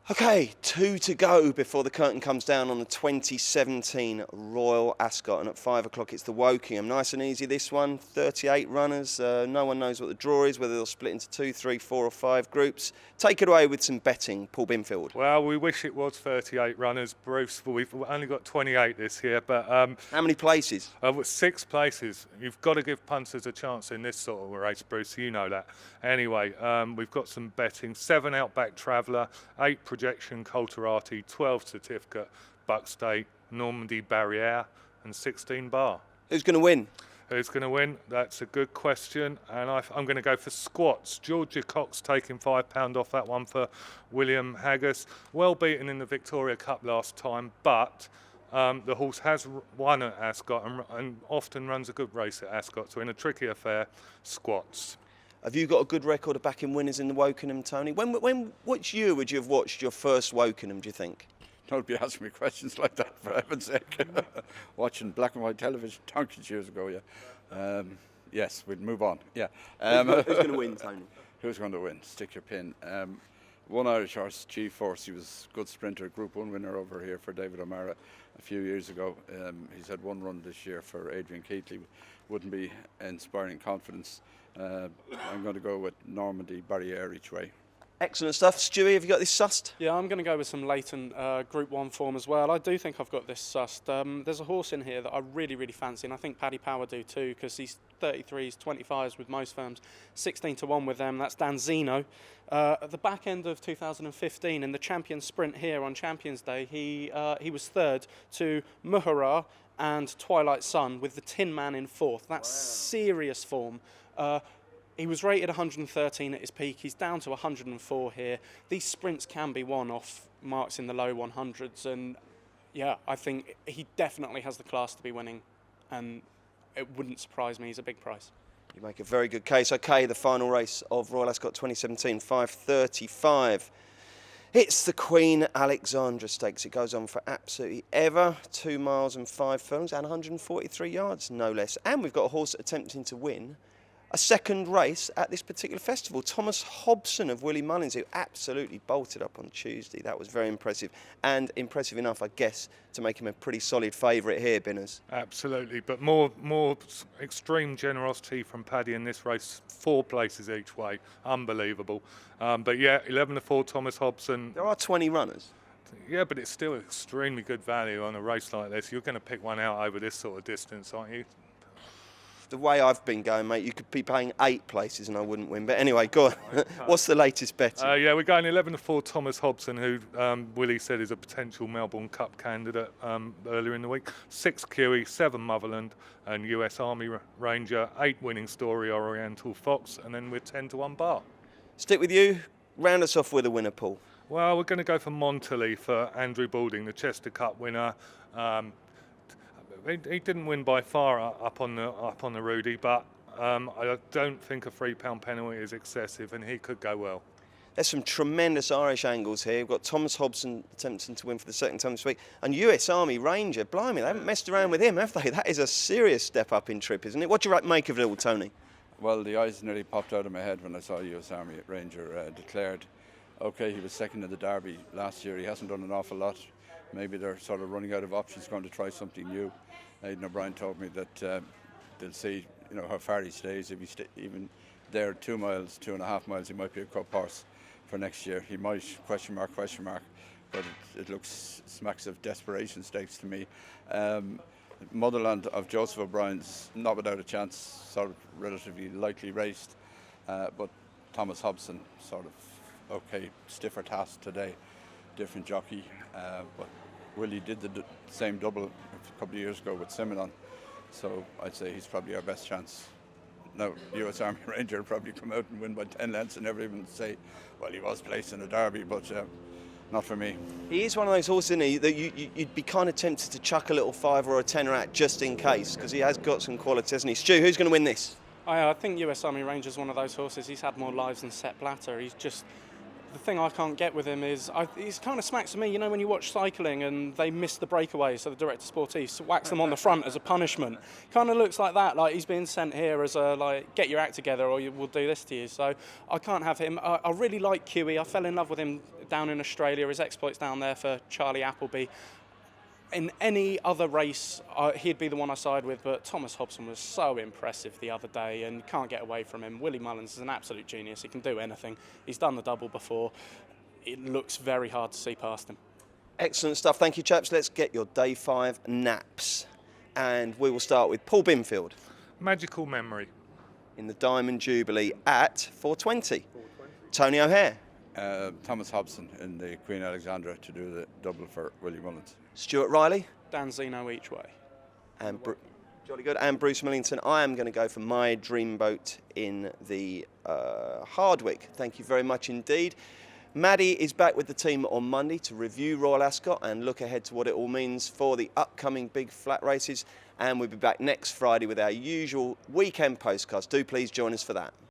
Okay, 2 to go before the curtain comes down on the 2017 Royal Ascot, and at 5 o'clock it's the Wokingham. Nice and easy this one, 38 runners, no one knows what the draw is, whether they'll split into 2, 3, 4 or 5 groups. Take it away with some betting, Paul Binfield. Well, we wish it was 38 runners, Bruce. We've only got 28 this year, but... How many places? 6 places. You've got to give punters a chance in this sort of race, Bruce, you know that. Anyway, we've got some betting. 7 Outback Traveller, 8 Projection Colterati, 12 Certificate, Buckstake, Normandy Barrière and 16 Bar. Who's going to win? Who's going to win? That's a good question, and I'm going to go for Squats. Georgia Cox taking £5 off that one for William Haggis. Well beaten in the Victoria Cup last time, but the horse has won at Ascot and often runs a good race at Ascot, so in a tricky affair, Squats. Have you got a good record of backing winners in the Wokingham, Tony? Which year would you have watched your first Wokingham, do you think? Don't be asking me questions like that, for heaven's sake. Watching black and white television donkeys years ago, yeah. Yes, we'd move on, yeah. Who's going to win, Tony? Who's going to win? Stick your pin. One Irish horse, G-Force, he was a good sprinter, Group 1 winner over here for David O'Mara a few years ago. He's had one run this year for Adrian Keatley. Wouldn't be inspiring confidence. I'm going to go with Normandy Barrière each way. Excellent stuff. Stewie, have you got this sussed? Yeah, I'm going to go with some latent Group 1 form as well. I do think I've got this sussed. There's a horse in here that I really, really fancy, and I think Paddy Power do too, because he's 33s, 25s with most firms, 16 to 1 with them. That's Danzino. At the back end of 2015, in the Champions Sprint here on Champions Day, he was third to Muhara and Twilight Sun with the Tin Man in fourth. That's serious form. He was rated 113 at his peak. He's down to 104 here. These sprints can be won off marks in the low 100s. And yeah, I think he definitely has the class to be winning. And it wouldn't surprise me. He's a big price. You make a very good case. Okay, the final race of Royal Ascot 2017, 5:35. It's the Queen Alexandra Stakes. It goes on for absolutely ever. 2 miles and 5 furlongs and 143 yards, no less. And we've got a horse attempting to win a second race at this particular festival. Thomas Hobson of Willie Mullins, who absolutely bolted up on Tuesday. That was very impressive, and impressive enough, I guess, to make him a pretty solid favourite here, Binners. Absolutely, but more extreme generosity from Paddy in this race. 4 places each way, unbelievable. But yeah, 11 to 4, Thomas Hobson. There are 20 runners. Yeah, but it's still extremely good value on a race like this. You're going to pick one out over this sort of distance, aren't you? The way I've been going, mate, you could be paying 8 places and I wouldn't win. But anyway, go on. What's the latest bet? Yeah, we're going 11 to 4, Thomas Hobson, who Willie said is a potential Melbourne Cup candidate earlier in the week. 6 QE, 7 Motherland and US Army Ranger, 8 Winning Story Oriental Fox, and then we're 10 to 1 Bar. Stick with you. Round us off with a winner, Paul. Well, we're going to go for Monterley for Andrew Balding, the Chester Cup winner. He didn't win by far up on the Rudy, but I don't think a £3 penalty is excessive, and he could go well. There's some tremendous Irish angles here. We've got Thomas Hobson attempting to win for the second time this week, and US Army Ranger. Blimey, they haven't messed around with him, have they? That is a serious step up in trip, isn't it? What do you make of it all, Tony? Well, the eyes nearly popped out of my head when I saw US Army Ranger declared. Okay, he was second in the Derby last year. He hasn't done an awful lot. Maybe they're sort of running out of options, going to try something new. Aidan O'Brien told me that they'll see, how far he stays. If he even there 2 miles, 2.5 miles, he might be a cup horse for next year. He might, question mark, but it looks smacks of desperation stakes to me. Motherland of Joseph O'Brien's not without a chance, sort of relatively lightly raced, but Thomas Hobson sort of okay, stiffer task today, different jockey, but Willie did the same double a couple of years ago with Simonon, so I'd say he's probably our best chance. Now, US Army Ranger will probably come out and win by 10 lengths and never even say, well, he was placed in a derby, but not for me. He is one of those horses, isn't he, that you'd be kind of tempted to chuck a little 5 or a 10 at just in case, because he has got some quality, hasn't he? Stu, who's going to win this? I think US Army Ranger's one of those horses. He's had more lives than Sepp Blatter. He's just The thing I can't get with him is, he's kind of smacks of me, you know, when you watch cycling and they miss the breakaway, so the director sportif whacks them on the front as a punishment. Kind of looks like that, like he's being sent here as a, like, get your act together or we'll do this to you. So I can't have him. I really like Huey. I fell in love with him down in Australia, his exploits down there for Charlie Appleby. In any other race, he'd be the one I side with, but Thomas Hobson was so impressive the other day and can't get away from him. Willie Mullins is an absolute genius. He can do anything. He's done the double before. It looks very hard to see past him. Excellent stuff. Thank you, chaps. Let's get your day 5 naps. And we will start with Paul Binfield Magical Memory. in the Diamond Jubilee at 4:20. Tony O'Hare. Thomas Hobson in the Queen Alexandra to do the double for Willie Mullins. Stuart Riley. Dan Zeno each way. And jolly good. And Bruce Millington. I am going to go for my dream boat in the Hardwick. Thank you very much indeed. Maddie is back with the team on Monday to review Royal Ascot and look ahead to what it all means for the upcoming big flat races. And we'll be back next Friday with our usual weekend postcast. Do please join us for that.